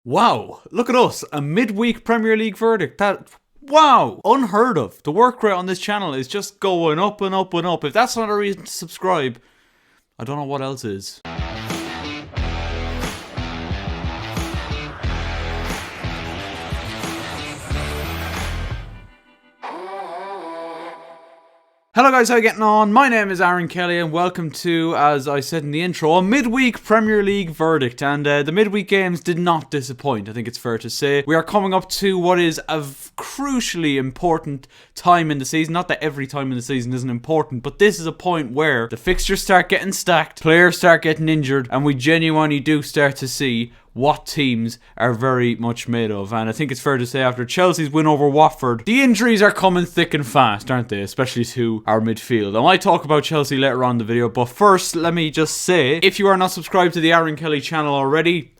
Wow, look at us, a midweek Premier League verdict. Wow, unheard of. The work rate on this channel is just going up and up and up. If that's not a reason to subscribe, I don't know what else is. Hello guys, how are you getting on? My name is Aaron Kelly and welcome to, as I said in the intro, a midweek Premier League verdict. And the midweek games did not disappoint, I think it's fair to say. We are coming up to what is a crucially important time in the season. Not that every time in the season isn't important, but this is a point where the fixtures start getting stacked, players start getting injured, and we genuinely do start to see what teams are very much made of. And I think it's fair to say after Chelsea's win over Watford, the injuries are coming thick and fast, aren't they? Especially to our midfield. I might talk about Chelsea later on in the video, but first, let me just say, if you are not subscribed to the Aaron Kelly channel already,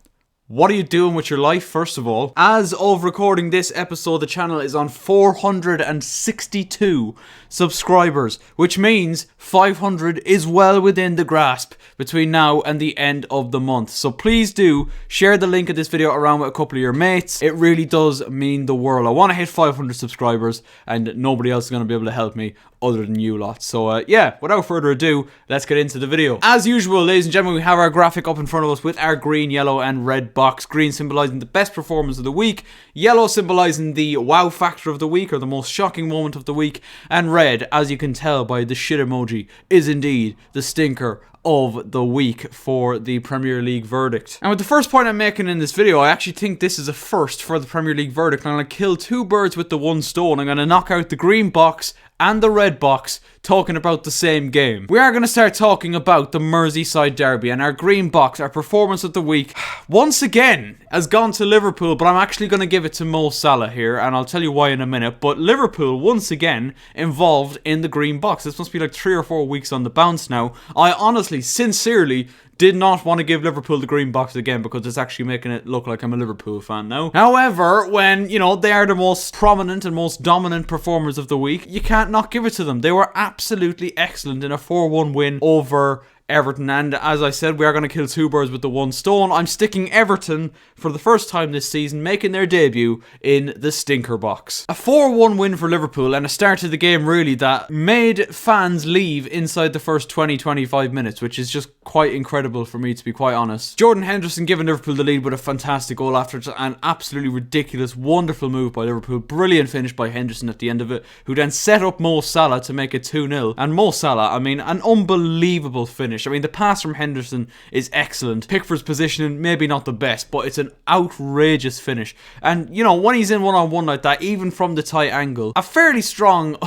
what are you doing with your life, first of all? As of recording this episode, the channel is on 462 subscribers, which means 500 is well within the grasp between now and the end of the month. So please do share the link of this video around with a couple of your mates. It really does mean the world. I want to hit 500 subscribers and nobody else is going to be able to help me other than you lot. So yeah, without further ado, let's get into the video. As usual, ladies and gentlemen, we have our graphic up in front of us with our green, yellow and red box. Green symbolizing the best performance of the week, yellow symbolizing the wow factor of the week or the most shocking moment of the week, and red, as you can tell by the shit emoji, is indeed the stinker of the week for the Premier League verdict. And with the first point I'm making in this video, I actually think this is a first for the Premier League verdict. I'm going to kill two birds with the one stone. I'm going to knock out the green box and the red box talking about the same game. We are going to start talking about the Merseyside derby, and our green box, our performance of the week, once again has gone to Liverpool, but I'm actually going to give it to Mo Salah here, and I'll tell you why in a minute. But Liverpool once again involved in the green box. This must be like 3 or 4 weeks on the bounce now. I honestly, sincerely did not want to give Liverpool the green box again because it's actually making it look like I'm a Liverpool fan now. However, when, you know, they are the most prominent and most dominant performers of the week, you can't not give it to them. They were absolutely excellent in a 4-1 win over Everton, and as I said, we are going to kill two birds with the one stone. I'm sticking Everton for the first time this season, making their debut in the stinker box. A 4-1 win for Liverpool and a start to the game really that made fans leave inside the first 20-25 minutes, which is just quite incredible for me, to be quite honest. Jordan Henderson giving Liverpool the lead with a fantastic goal after an absolutely ridiculous, wonderful move by Liverpool. Brilliant finish by Henderson at the end of it, who then set up Mo Salah to make it 2-0. And Mo Salah, I mean, an unbelievable finish. I mean, the pass from Henderson is excellent. Pickford's positioning, maybe not the best, but it's an outrageous finish. And, you know, when he's in one-on-one like that, even from the tight angle, a fairly strong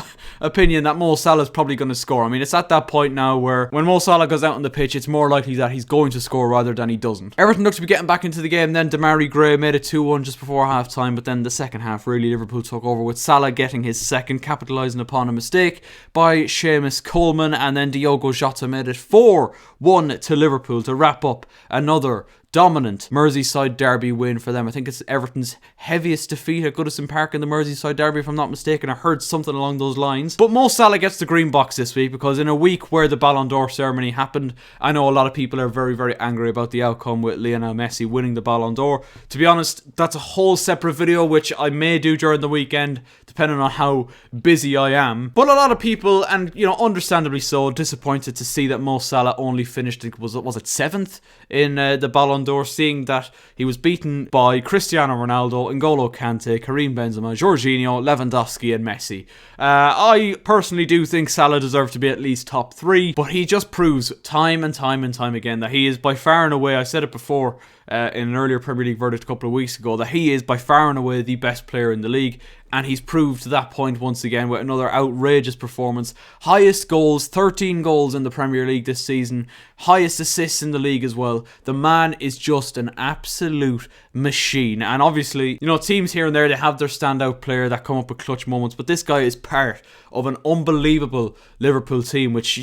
opinion that Mo Salah's probably going to score. I mean, it's at that point now where when Mo Salah goes out on the pitch, it's more likely that he's going to score rather than he doesn't. Everton looks to be getting back into the game then. Demarai Gray made it 2-1 just before half-time, but then the second half, really, Liverpool took over with Salah getting his second, capitalising upon a mistake by Seamus Coleman, and then Diogo Jota made it 4-1 to Liverpool to wrap up another dominant Merseyside derby win for them. I think it's Everton's heaviest defeat at Goodison Park in the Merseyside derby, if I'm not mistaken. I heard something along those lines. But Mo Salah gets the green box this week because in a week where the Ballon d'Or ceremony happened, I know a lot of people are very, very angry about the outcome with Lionel Messi winning the Ballon d'Or. To be honest, that's a whole separate video which I may do during the weekend, depending on how busy I am. But a lot of people, and you know, understandably so, disappointed to see that Mo Salah only finished, was it 7th in the Ballon d'Or, seeing that he was beaten by Cristiano Ronaldo, N'Golo Kante, Karim Benzema, Jorginho, Lewandowski and Messi. I personally do think Salah deserves to be at least top 3, but he just proves time and time and time again that he is by far and away, I said it before in an earlier Premier League verdict a couple of weeks ago, that he is by far and away the best player in the league, and he's proved that point once again with another outrageous performance. Highest goals, 13 goals in the Premier League this season, highest assists in the league as well. The man is just an absolute machine, and obviously, you know, teams here and there, they have their standout player that come up with clutch moments, but this guy is part of an unbelievable Liverpool team, which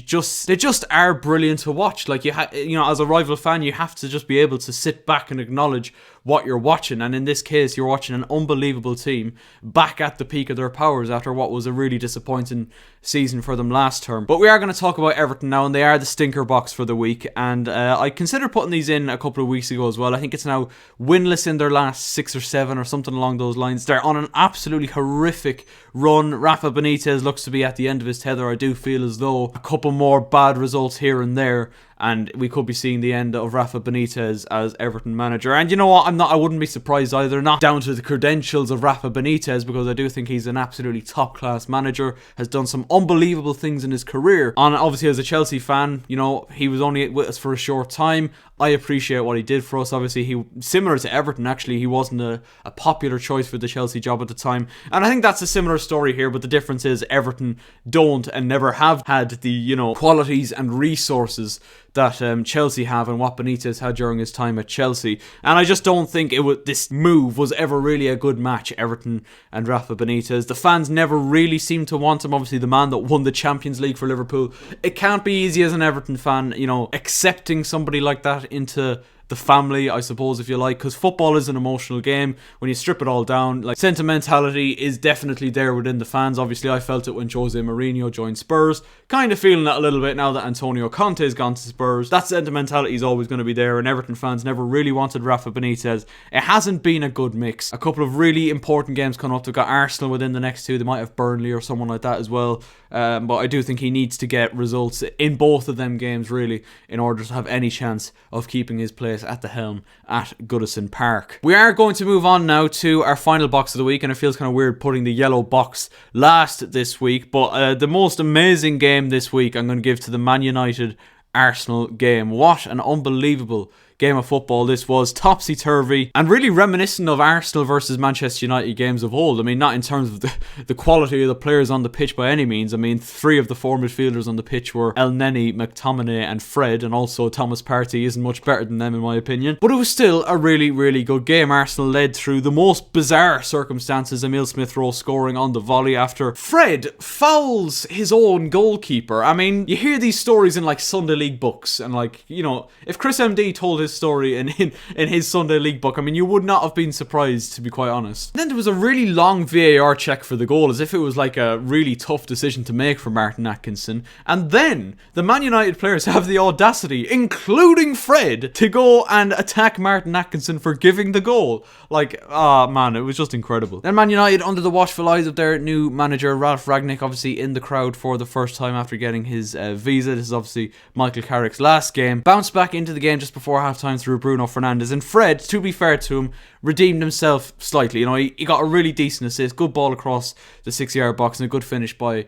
they just are brilliant to watch. Like, you know, as a rival fan, you have to just be able to sit back and acknowledge what you're watching. And in this case, you're watching an unbelievable team back at the peak of their powers after what was a really disappointing season for them last term. But we are going to talk about Everton now, and they are the stinker box for the week. And I considered putting these in a couple of weeks ago as well. I think it's now winless in their last 6 or 7 or something along those lines. They're on an absolutely horrific run. Rafa Benitez looks to be at the end of his tether. I do feel as though a couple more bad results here and there, and we could be seeing the end of Rafa Benitez as Everton manager. And you know what? I wouldn't be surprised either, not down to the credentials of Rafa Benitez, because I do think he's an absolutely top-class manager, has done some unbelievable things in his career. And obviously, as a Chelsea fan, you know, he was only with us for a short time. I appreciate what he did for us. Obviously, he, similar to Everton, actually, he wasn't a popular choice for the Chelsea job at the time. And I think that's a similar story here, but the difference is Everton don't and never have had the, you know, qualities and resources that Chelsea have and what Benitez had during his time at Chelsea. And I just don't think this move was ever really a good match, Everton and Rafa Benitez. The fans never really seemed to want him. Obviously, the man that won the Champions League for Liverpool. It can't be easy as an Everton fan, you know, accepting somebody like that into the family, I suppose, if you like, because football is an emotional game. When you strip it all down, like, sentimentality is definitely there within the fans. Obviously, I felt it when Jose Mourinho joined Spurs, kind of feeling that a little bit now that Antonio Conte has gone to Spurs. That sentimentality is always going to be there, and Everton fans never really wanted Rafa Benitez. It hasn't been a good mix. A couple of really important games coming up. They've got Arsenal within the next 2. They might have Burnley or someone like that as well. But I do think he needs to get results in both of them games, really, in order to have any chance of keeping his place at the helm at Goodison Park. We are going to move on now to our final box of the week, and it feels kind of weird putting the yellow box last this week, but the most amazing game this week I'm going to give to the Man United Arsenal game. What an unbelievable game of football this was, topsy-turvy, and really reminiscent of Arsenal versus Manchester United games of old. I mean, not in terms of the quality of the players on the pitch by any means. I mean, 3 of the 4 midfielders on the pitch were El Neni, McTominay and Fred, and also Thomas Partey isn't much better than them in my opinion. But it was still a really, really good game. Arsenal led through the most bizarre circumstances, Emile Smith-Rowe scoring on the volley after Fred fouls his own goalkeeper. I mean, you hear these stories in like Sunday League books, and like, you know, if Chris MD told his story in his Sunday League book, I mean, you would not have been surprised, to be quite honest. And then there was a really long VAR check for the goal, as if it was like a really tough decision to make for Martin Atkinson. And then the Man United players have the audacity, including Fred, to go and attack Martin Atkinson for giving the goal. Like, man, it was just incredible. Then Man United, under the watchful eyes of their new manager Ralph Rangnick, obviously in the crowd for the first time after getting his visa. This is obviously Michael Carrick's last game. Bounced back into the game just before half time through Bruno Fernandes, and Fred, to be fair to him, redeemed himself slightly. You know, he got a really decent assist, good ball across the 6-yard box, and a good finish by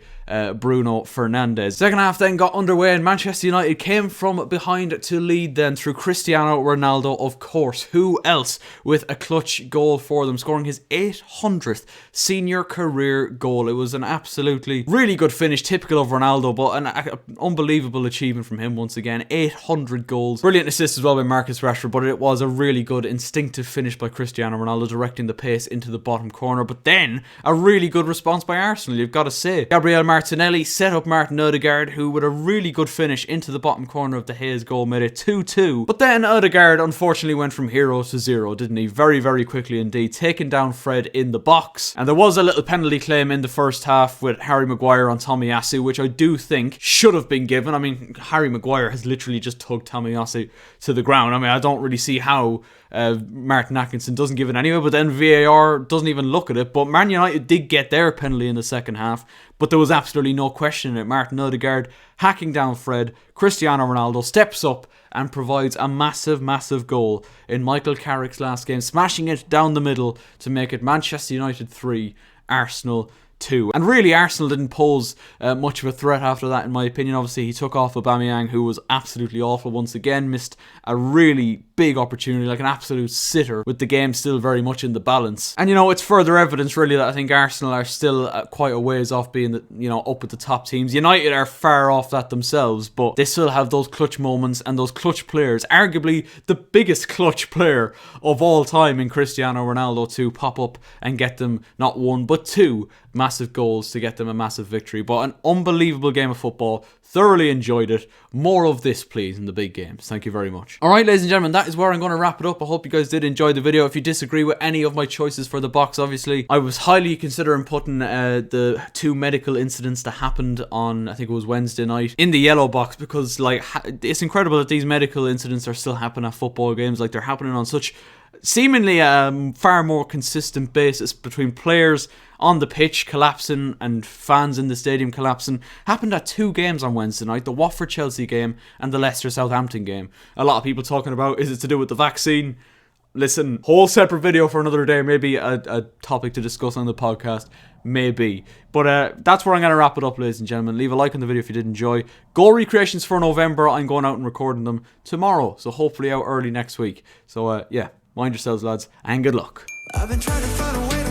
Bruno Fernandes. Second half then got underway, and Manchester United came from behind to lead then through Cristiano Ronaldo, of course. Who else with a clutch goal for them, scoring his 800th senior career goal. It was an absolutely really good finish, typical of Ronaldo, but an unbelievable achievement from him once again. 800 goals. Brilliant assist as well by Marcus Rashford, but it was a really good instinctive finish by Cristiano Ronaldo, directing the pace into the bottom corner. But then a really good response by Arsenal, you've got to say. Gabriel Martinelli set up Martin Odegaard, who with a really good finish into the bottom corner of the Hayes goal made it 2-2. But then Odegaard unfortunately went from hero to zero, didn't he? Very, very quickly indeed, taking down Fred in the box. And there was a little penalty claim in the first half with Harry Maguire on Tomiyasu, which I do think should have been given. I mean, Harry Maguire has literally just tugged Tomiyasu to the ground. I mean, I don't really see how Martin Atkinson doesn't give it anyway, but then VAR doesn't even look at it. But Man United did get their penalty in the second half, but there was absolutely no question in it. Martin Odegaard hacking down Fred, Cristiano Ronaldo steps up and provides a massive, massive goal in Michael Carrick's last game, smashing it down the middle to make it Manchester United 3, Arsenal 2. And really, Arsenal didn't pose much of a threat after that, in my opinion. Obviously, he took off Aubameyang, who was absolutely awful once again, missed a really big opportunity, like an absolute sitter, with the game still very much in the balance. And, you know, it's further evidence, really, that I think Arsenal are still quite a ways off being, up with the top teams. United are far off that themselves, but they still have those clutch moments and those clutch players. Arguably, the biggest clutch player of all time in Cristiano Ronaldo to pop up and get them not 1, but 2 massive massive goals to get them a massive victory. But an unbelievable game of football. Thoroughly enjoyed it. More of this, please, in the big games. Thank you very much. Alright, ladies and gentlemen, that is where I'm going to wrap it up. I hope you guys did enjoy the video. If you disagree with any of my choices for the box, obviously, I was highly considering putting the 2 medical incidents that happened on, I think it was Wednesday night, in the yellow box, because, like, it's incredible that these medical incidents are still happening at football games. Like, they're happening on such seemingly far more consistent basis between players on the pitch collapsing and fans in the stadium collapsing. Happened at 2 games on Wednesday night, the Watford-Chelsea game and the Leicester-Southampton game. A lot of people talking about, is it to do with the vaccine? Listen, whole separate video for another day, maybe a topic to discuss on the podcast, maybe. But that's where I'm going to wrap it up, ladies and gentlemen. Leave a like on the video if you did enjoy. Goal recreations for November, I'm going out and recording them tomorrow, so hopefully out early next week. So yeah, mind yourselves, lads, and good luck. I've been trying to find a way to